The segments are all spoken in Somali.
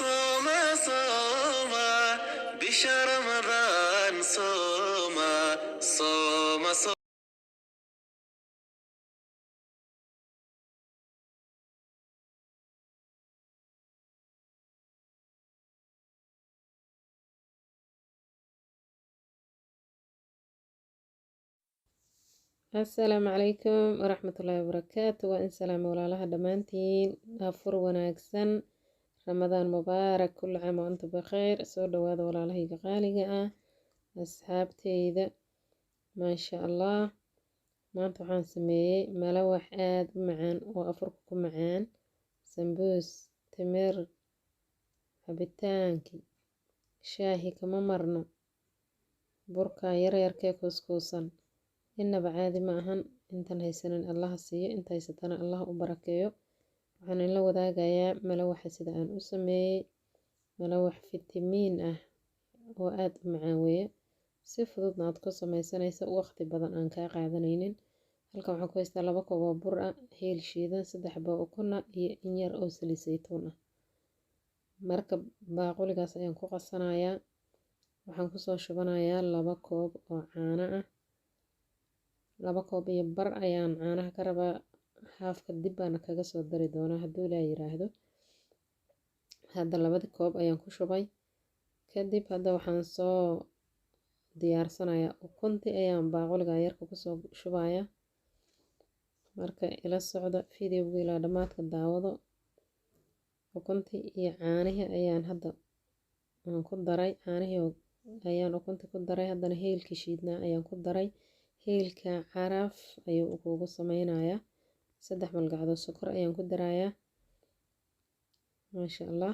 صوم بشهر رمضان صوم. asalaamu calaykum waraxmatullaahi wabarakaatu. waa in salaamo walaalaha dhammaantiin. afur wanaagsan, ramadaan mubaarak, kulli caam wa antum bikhayr. soo dhawaada walaalahayga qaaliga ah, asxaabteyda, maasha allah. maanta waxaan sameeyey malawax aad u macaan oo afurka ku macaan, sambuus, timir, cabitaankii, shaahi kama marno, burka yaryarkee kuuskuusan, innaba caadi ma ahan. intan haysanin allaha siiyo, inta haysatana allah u barakeeyo. waxaan inla wadaagayaa malawaxa sida aan u sameeyey. malawax fitamiin ah oo aad u macaan weeye, si fududna aad ku sameysanaysa, waqti badan aan kaa qaadanaynin. halkan waxaan ku haystaa 2 koob oo bur ah, heel shiidan, 3 xabo ukun ah iyo in yar oo saliid saytuun ah. marka baaquligaas ayaan ku qasanayaa. waxaan kusoo shubanayaa 2 koob oo caano ah. 2 koob iyo bar ayaan caanaha ka rabaa, haafka dib baana kaga soo dari doonaa hadduu ilaa yiraahdo. hadda 2 koob ayaan ku shubay. kadib hadda waxaan soo diyaarsanayaa ukuntii, ayaan baaquliga yarka kusoo shubayaa. marka ila socda fiidiyowga ilaa dhammaadka daawado. ukuntii iyo caanihii ayaan hadda ku daray, ayaan ukuntii ku daray, haddana heelkii shiidnaa ayaan ku daray. heelka caraf ayuu kugu sameynayaa. 3 malgacdood sokor ayaan ku darayaa, maasha allah.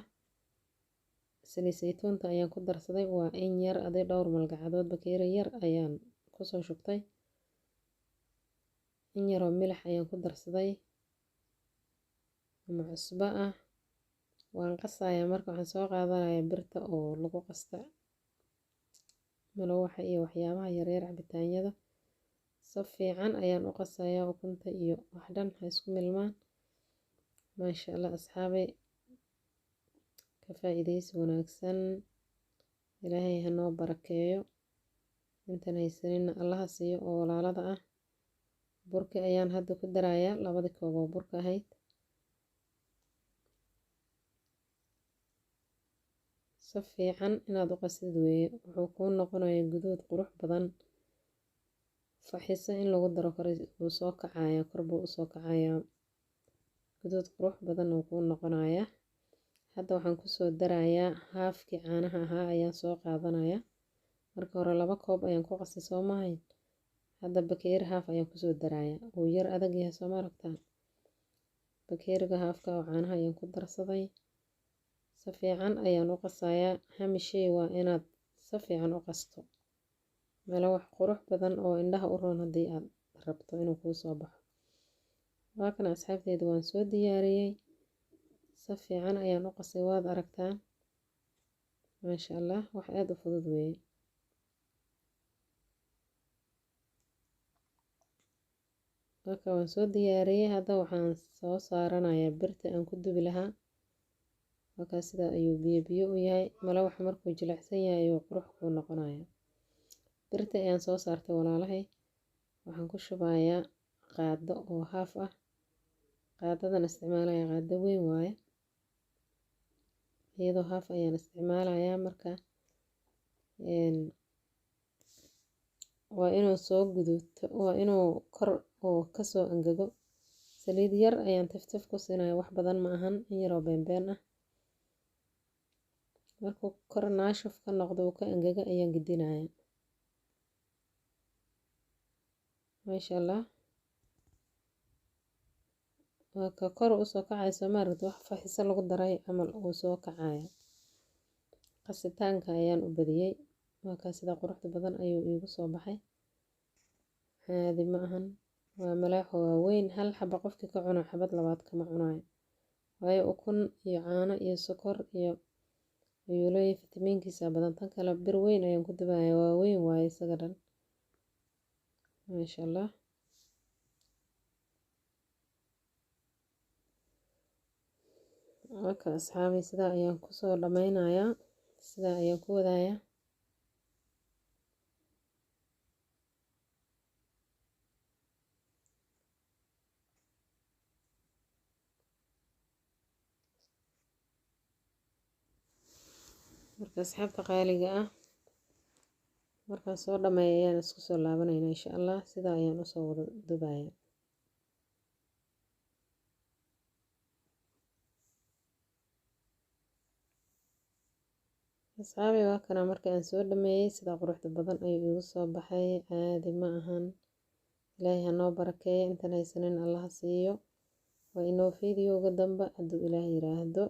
saliid saytuunta ayaan ku darsaday, waa in yar, aday dhowr malgacdood bakeeri yar ayaan kusoo shubtay. in yaroo milix ayaan ku darsaday ama cusbo ah. waan qasayaa. marka waxaan soo qaadanayaa birta oo lagu qasta malawaxa iyo waxyaabaha yaryar, cabitaanyada. si fiican ayaan u qasayaa, ukunta iyo wax dhan ha isku milmaan. maasha allah asxaabay, ka faa'iidaysi wanaagsan. ilaahay ha noo barakeeyo, intan haysanina allaha siiyo oo walaalada ah. burki ayaan hadda ku darayaa, 2 koob oo burka ahayd. si fiican inaad u qasid weeye, wuxuu kuu noqonayaa guduud qurux badan. faxiso in lagu daro karo wuu soo kacayaa, kor buu u soo kacayaa, guduud qurux badan uu kuu noqonayaa. hadda waxaan kusoo darayaa haafkii caanaha ahaa ayaan soo qaadanayaa. marka hore 2 koob ayaan ku qasay soo maahayn. hadda bakeeri haaf ayaan kusoo darayaa, wuu yar adag yahay soo ma aragtaan. bakeeriga haafka oo caanaha ayaan ku darsaday. si fiican ayaan u qasayaa. hamishay waa inaad si fiican u qasto. malawax qurux badan oo indhaha u roon haddii aad rabto inuu kuu soo baxo. waa kana asxaabteedu, waan soo diyaariyey. si fiican ayaan u qasay, waad aragtaan. maasha allah, wax aad u fudud weeye. marka waan soo diyaariyey. hadda waxaan soo saaranayaa birta aan ku dubi lahaa. markaa sida ayuu biyo biyo u yahay. malawaxa markuu jilicsan yahay ayuu qurux kuu noqonayaa. birta ayaan soo saartay walaalahay. waxaan ku shubayaa qaado oo haaf ah. qaadadan isticmaalayaa qaado weyn waaye, iyadoo haaf ayaan isticmaalayaa. marka waa inuu soo guduuto, waa inuu kor oo kasoo angego. saliid yar ayaan tiftif ku siinayaa, wax badan ma ahan, in yaroo beenbeen ah. markuu kor naashif ka noqdo uu ka angega ayaan gedinayaa. maasha allah, waa ka kor u soo kacayso maaragta, wax faxiso lagu daray camal uu soo kacaya. qasitaanka ayaan u badiyey. waa sida quruxda badan ayuu iigu soo baxay, caadi ma ahan. waa malawax waaweyn, hal xaba qofkii ka cuno xabad labaad kama cunayo, waayo ukun iyo caano iyo sokor iyo ayuu leeyahay, fitamiinkiisa badan. tan kale bir weyn ayaan ku dubayaa, waaweyn waaye isaga dhan. maasha allah, marka asxaabi sidaa ayaan kusoo dhameynayaa, sidaa ayaan ku wadayaa. marka asxaabta qaaliga ah markaan soo dhameeyo ayaan isku soo laabanaynaa insha Allah. sidaa ayaan usoo wada dubayaa. asxaabi waa kana marka aan soo dhameeyay sida quruxda badan ayuu igu soo baxay, caadi ma ahan. ilaahay ha noo barakeeyo, intaan haysanin Allah ha siiyo. waa inoo fiidiyowga dambe hadduu ilaahay yiraahdo.